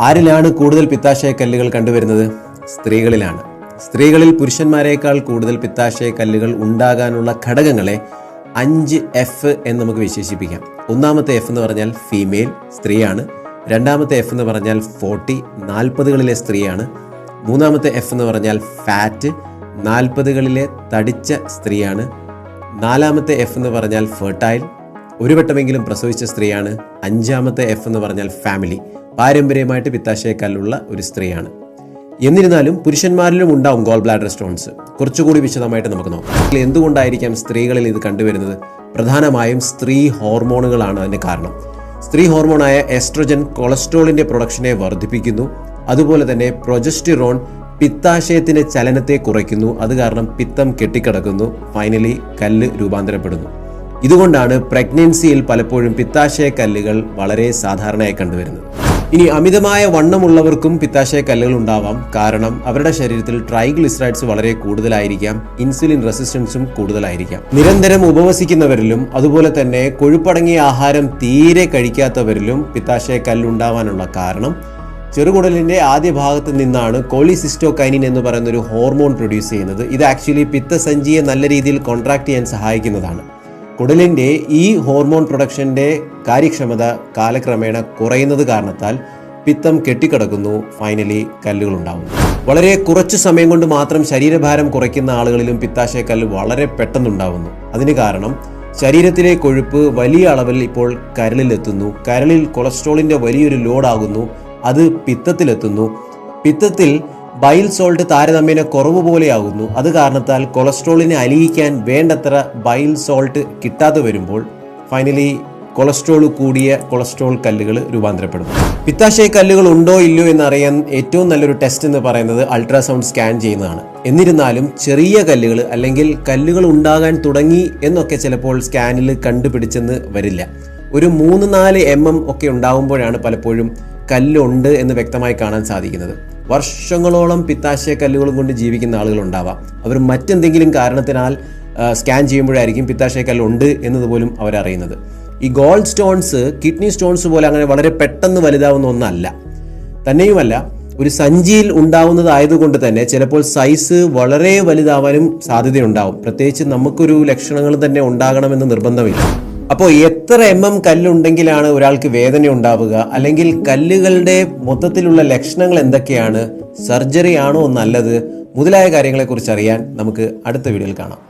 ആരിലാണ് കൂടുതൽ പിത്താശയ കല്ലുകൾ കണ്ടുവരുന്നത്? സ്ത്രീകളിലാണ്. സ്ത്രീകളിൽ പുരുഷന്മാരെക്കാൾ കൂടുതൽ പിത്താശയ കല്ലുകൾ ഉണ്ടാകാനുള്ള ഘടകങ്ങളെ 5F എന്ന് നമുക്ക് വിശേഷിപ്പിക്കാം. ഒന്നാമത്തെ F എന്ന് പറഞ്ഞാൽ ഫീമെയിൽ, സ്ത്രീയാണ്. രണ്ടാമത്തെ F എന്ന് പറഞ്ഞാൽ 40 സ്ത്രീയാണ്. മൂന്നാമത്തെ F എന്ന് പറഞ്ഞാൽ ഫാറ്റ്, 40 തടിച്ച സ്ത്രീയാണ്. നാലാമത്തെ F എന്ന് പറഞ്ഞാൽ ഫെർട്ടൈൽ, ഒരു വട്ടമെങ്കിലും പ്രസവിച്ച സ്ത്രീയാണ്. അഞ്ചാമത്തെ F എന്ന് പറഞ്ഞാൽ ഫാമിലി, പാരമ്പര്യമായിട്ട് പിത്താശയക്കല്ലുള്ള ഒരു സ്ത്രീയാണ്. എന്നിരുന്നാലും പുരുഷന്മാരിലും ഉണ്ടാവും ഗോൾ ബ്ലാഡർ സ്റ്റോൺസ്. കുറച്ചുകൂടി വിശദമായിട്ട് നമുക്ക് നോക്കാം. എന്തുകൊണ്ടായിരിക്കാം സ്ത്രീകളിൽ ഇത് കണ്ടുവരുന്നത്? പ്രധാനമായും സ്ത്രീ ഹോർമോണുകളാണ് അതിന് കാരണം. സ്ത്രീ ഹോർമോണായ എസ്ട്രോജൻ കൊളസ്ട്രോളിന്റെ പ്രൊഡക്ഷനെ വർദ്ധിപ്പിക്കുന്നു. അതുപോലെ തന്നെ പ്രൊജസ്റ്റിറോൺ പിത്താശയത്തിന്റെ ചലനത്തെ കുറയ്ക്കുന്നു. അത് കാരണം പിത്തം കെട്ടിക്കിടക്കുന്നു. ഫൈനലി കല്ല് രൂപാന്തരപ്പെടുന്നു. ഇതുകൊണ്ടാണ് പ്രഗ്നൻസിയിൽ പലപ്പോഴും പിത്താശയ കല്ലുകൾ വളരെ സാധാരണയായി കണ്ടുവരുന്നത്. ഇനി അമിതമായ വണ്ണമുള്ളവർക്കും പിത്താശയ കല്ലുകൾ ഉണ്ടാവാം. കാരണം അവരുടെ ശരീരത്തിൽ ട്രൈഗ്ലിസറൈഡ്സ് വളരെ കൂടുതലായിരിക്കാം, ഇൻസുലിൻ റെസിസ്റ്റൻസും കൂടുതലായിരിക്കാം. നിരന്തരം ഉപവസിക്കുന്നവരിലും അതുപോലെ തന്നെ കൊഴുപ്പടങ്ങിയ ആഹാരം തീരെ കഴിക്കാത്തവരിലും പിത്താശയ കല്ലുണ്ടാവാനുള്ള കാരണം ചെറുകുടലിന്റെ ആദ്യ ഭാഗത്ത് നിന്നാണ് കോളിസിസ്റ്റോകൈനിൻ എന്ന് പറയുന്ന ഒരു ഹോർമോൺ പ്രൊഡ്യൂസ് ചെയ്യുന്നത്. ഇത് ആക്ച്വലി പിത്തസഞ്ചിയെ നല്ല രീതിയിൽ കോൺട്രാക്ട് ചെയ്യാൻ സഹായിക്കുന്നതാണ്. കുടലിൻ്റെ ഈ ഹോർമോൺ പ്രൊഡക്ഷൻ്റെ കാര്യക്ഷമത കാലക്രമേണ കുറയുന്നത് കാരണത്താൽ പിത്തം കെട്ടിക്കിടക്കുന്നു. ഫൈനലി കല്ലുകൾ ഉണ്ടാകുന്നു. വളരെ കുറച്ചു സമയം കൊണ്ട് മാത്രം ശരീരഭാരം കുറയ്ക്കുന്ന ആളുകളിലും പിത്താശയ കല്ല് വളരെ പെട്ടെന്നുണ്ടാകുന്നു. അതിന് കാരണം ശരീരത്തിലെ കൊഴുപ്പ് വലിയ അളവിൽ ഇപ്പോൾ കരളിലെത്തുന്നു. കരളിൽ കൊളസ്ട്രോളിൻ്റെ വലിയൊരു ലോഡാകുന്നു. അത് പിത്തത്തിലെത്തുന്നു. പിത്തത്തിൽ ബൈൽ സോൾട്ട് താരതമ്യേന കുറവ് പോലെയാകുന്നു. അത് കാരണത്താൽ കൊളസ്ട്രോളിനെ അലിയിക്കാൻ വേണ്ടത്ര ബൈൽ സോൾട്ട് കിട്ടാതെ വരുമ്പോൾ ഫൈനലി കൊളസ്ട്രോൾ കൂടിയ കൊളസ്ട്രോൾ കല്ലുകൾ രൂപാന്തരപ്പെടുന്നു. പിത്താശയ കല്ലുകൾ ഉണ്ടോ ഇല്ലയോ എന്നറിയാൻ ഏറ്റവും നല്ലൊരു ടെസ്റ്റ് എന്ന് പറയുന്നത് അൾട്രാസൗണ്ട് സ്കാൻ ചെയ്യുന്നതാണ്. എന്നിരുന്നാലും ചെറിയ കല്ലുകൾ അല്ലെങ്കിൽ കല്ലുകൾ ഉണ്ടാകാൻ തുടങ്ങി എന്നൊക്കെ ചിലപ്പോൾ സ്കാനിൽ കണ്ടുപിടിച്ചെന്ന് വരില്ല. ഒരു 3-4 mm ഒക്കെ ഉണ്ടാകുമ്പോഴാണ് പലപ്പോഴും കല്ലുണ്ട് എന്ന് വ്യക്തമായി കാണാൻ സാധിക്കുന്നത്. വർഷങ്ങളോളം പിത്താശയ കല്ലുകളും കൊണ്ട് ജീവിക്കുന്ന ആളുകളുണ്ടാവാം. അവർ മറ്റെന്തെങ്കിലും കാരണത്തിനാൽ സ്കാൻ ചെയ്യുമ്പോഴായിരിക്കും പിത്താശയ കല്ലുണ്ട് എന്നതുപോലും അവരറിയുന്നത്. ഈ ഗോൾഡ് സ്റ്റോൺസ് കിഡ്നി സ്റ്റോൺസ് പോലെ അങ്ങനെ വളരെ പെട്ടെന്ന് വലുതാവുന്ന ഒന്നല്ല. തന്നെയുമല്ല, ഒരു സഞ്ചിയിൽ ഉണ്ടാവുന്നതായതുകൊണ്ട് തന്നെ ചിലപ്പോൾ സൈസ് വളരെ വലുതാവാനും സാധ്യതയുണ്ടാവും. പ്രത്യേകിച്ച് നമുക്കൊരു ലക്ഷണങ്ങൾ തന്നെ ഉണ്ടാകണമെന്ന് നിർബന്ധമില്ല. അപ്പോൾ എത്ര കല്ലുണ്ടെങ്കിലാണ് ഒരാൾക്ക് വേദന ഉണ്ടാവുക? അല്ലെങ്കിൽ കല്ലുകളുടെ മൊത്തത്തിലുള്ള ലക്ഷണങ്ങൾ എന്തൊക്കെയാണ്? സർജറി ആണോ നല്ലത്? മുതലായ കാര്യങ്ങളെക്കുറിച്ച് അറിയാൻ നമുക്ക് അടുത്ത വീഡിയോയിൽ കാണാം.